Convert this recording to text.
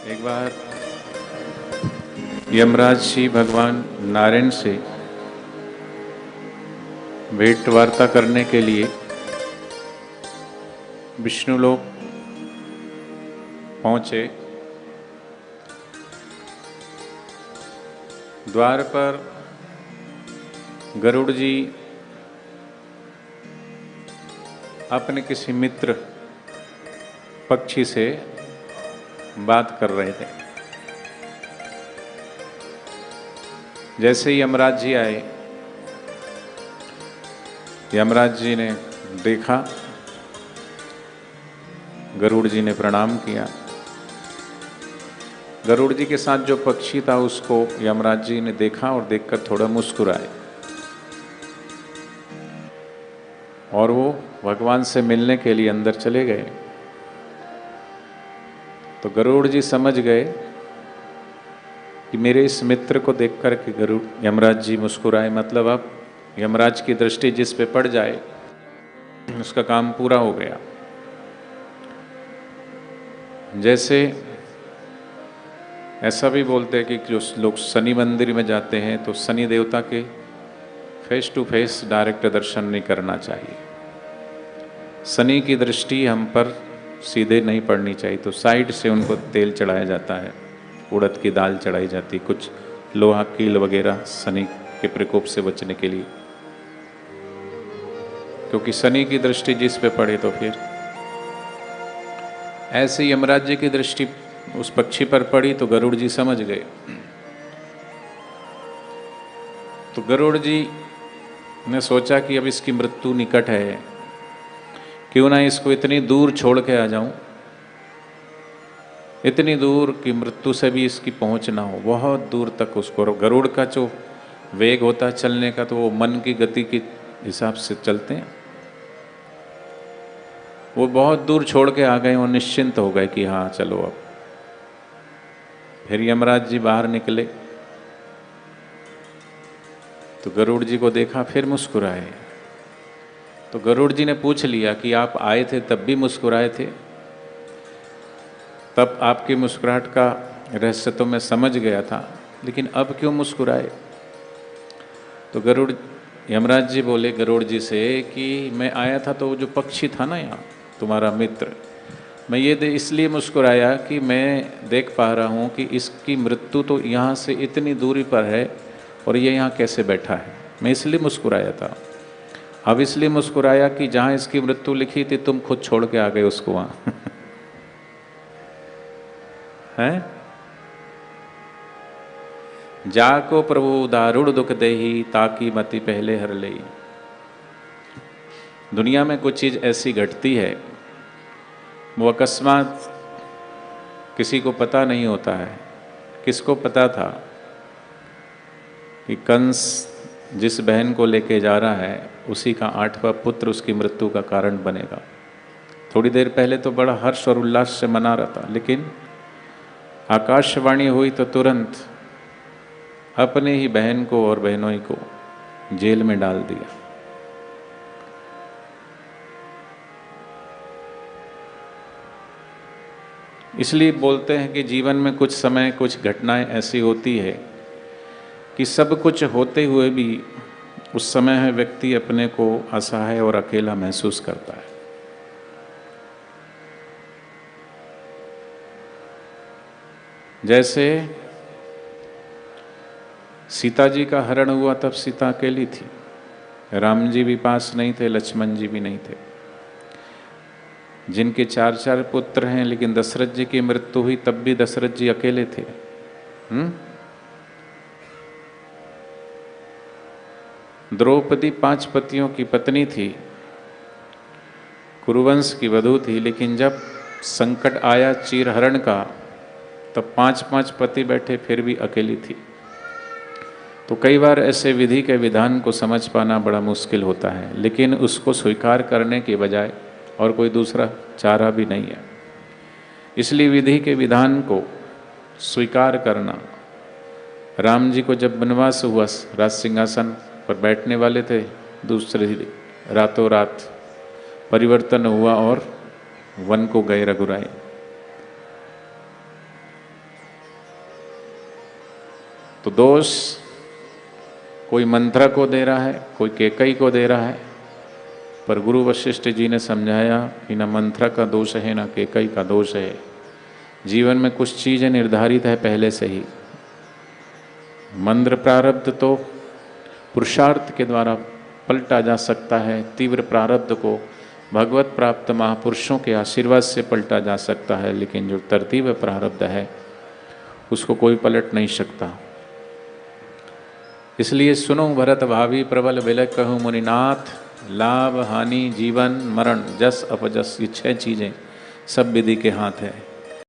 एक बार यमराज जी भगवान नारायण से भेंट वार्ता करने के लिए विष्णु लोक पहुंचे। द्वार पर गरुड़ जी अपने किसी मित्र पक्षी से बात कर रहे थे। जैसे ही यमराज जी आए, यमराज जी ने देखा, गरुड़ जी ने प्रणाम किया। गरुड़ जी के साथ जो पक्षी था उसको यमराज जी ने देखा और देखकर थोड़ा मुस्कुराए और वो भगवान से मिलने के लिए अंदर चले गए। तो गरुड़ जी समझ गए कि मेरे इस मित्र को देखकर के गरुड़ यमराज जी मुस्कुराए, मतलब अब यमराज की दृष्टि जिस पे पड़ जाए उसका काम पूरा हो गया। जैसे ऐसा भी बोलते हैं कि जो लोग शनि मंदिर में जाते हैं तो शनि देवता के फेस टू फेस डायरेक्ट दर्शन नहीं करना चाहिए। शनि की दृष्टि हम पर सीधे नहीं पड़नी चाहिए, तो साइड से उनको तेल चढ़ाया जाता है, उड़द की दाल चढ़ाई जाती, कुछ लोहा कील वगैरह शनि के प्रकोप से बचने के लिए, क्योंकि शनि की दृष्टि जिस पे पड़े तो फिर ऐसे यमराज जी की दृष्टि उस पक्षी पर पड़ी तो गरुड़ जी समझ गए। तो गरुड़ जी ने सोचा कि अब इसकी मृत्यु निकट है, क्यों ना इसको इतनी दूर छोड़ के आ जाऊं, इतनी दूर कि मृत्यु से भी इसकी पहुंच ना हो, बहुत दूर तक उसको। गरुड़ का जो वेग होता है चलने का, तो वो मन की गति के हिसाब से चलते हैं। वो बहुत दूर छोड़ के आ गए और निश्चिंत हो गए कि हाँ चलो अब। फिर यमराज जी बाहर निकले तो गरुड़ जी को देखा, फिर मुस्कुराए। तो गरुड़ जी ने पूछ लिया कि आप आए थे तब भी मुस्कुराए थे, तब आपकी मुस्कुराहट का रहस्य तो मैं समझ गया था, लेकिन अब क्यों मुस्कुराए? तो यमराज जी बोले गरुड़ जी से कि मैं आया था तो जो पक्षी था ना यहाँ, तुम्हारा मित्र, मैं ये इसलिए मुस्कुराया कि मैं देख पा रहा हूँ कि इसकी मृत्यु तो यहाँ से इतनी दूरी पर है और ये यहाँ कैसे बैठा है, मैं इसलिए मुस्कुराया था। अब इसलिए मुस्कुराया कि जहाँ इसकी मृत्यु लिखी थी तुम खुद छोड़ के आ गए उसको वहाँ हैं? जाको प्रभु दारुण दुख देही ताकि मति पहले हर ले। दुनिया में कुछ चीज ऐसी घटती है, वो अकस्मात किसी को पता नहीं होता है। किसको पता था कि कंस जिस बहन को लेके जा रहा है उसी का 8वां पुत्र उसकी मृत्यु का कारण बनेगा। थोड़ी देर पहले तो बड़ा हर्ष और उल्लास से मना रहा था, लेकिन आकाशवाणी हुई तो तुरंत अपने ही बहन को और बहनों को जेल में डाल दिया। इसलिए बोलते हैं कि जीवन में कुछ समय कुछ घटनाएं ऐसी होती है कि सब कुछ होते हुए भी उस समय है व्यक्ति अपने को असहाय और अकेला महसूस करता है। जैसे सीता जी का हरण हुआ तब सीता अकेली थी, राम जी भी पास नहीं थे, लक्ष्मण जी भी नहीं थे। जिनके 4 पुत्र हैं, लेकिन दशरथ जी की मृत्यु हुई तब भी दशरथ जी अकेले थे। द्रौपदी 5 पतियों की पत्नी थी, कुरुवंश की वधू थी, लेकिन जब संकट आया चीरहरण का तब 5 पति बैठे फिर भी अकेली थी। तो कई बार ऐसे विधि के विधान को समझ पाना बड़ा मुश्किल होता है, लेकिन उसको स्वीकार करने के बजाय और कोई दूसरा चारा भी नहीं है। इसलिए विधि के विधान को स्वीकार करना। राम जी को जब वनवास हुआ, राज सिंहासन पर बैठने वाले थे, दूसरे रातों रात परिवर्तन हुआ और वन को गए रघुराई। तो दोष कोई मंत्र को दे रहा है, कोई केकई को दे रहा है, पर गुरु वशिष्ठ जी ने समझाया कि न मंत्र का दोष है न केकई का दोष है। जीवन में कुछ चीज़ें निर्धारित है पहले से ही। मंद्र प्रारब्ध तो पुरुषार्थ के द्वारा पलटा जा सकता है, तीव्र प्रारब्ध को भगवत प्राप्त महापुरुषों के आशीर्वाद से पलटा जा सकता है, लेकिन जो तरतीब प्रारब्ध है उसको कोई पलट नहीं सकता। इसलिए सुनो भरत भावी प्रबल विलय कहूँ मुनिनाथ, लाभ हानि जीवन मरण जस अपजस, ये 6 चीज़ें सब विधि के हाथ है।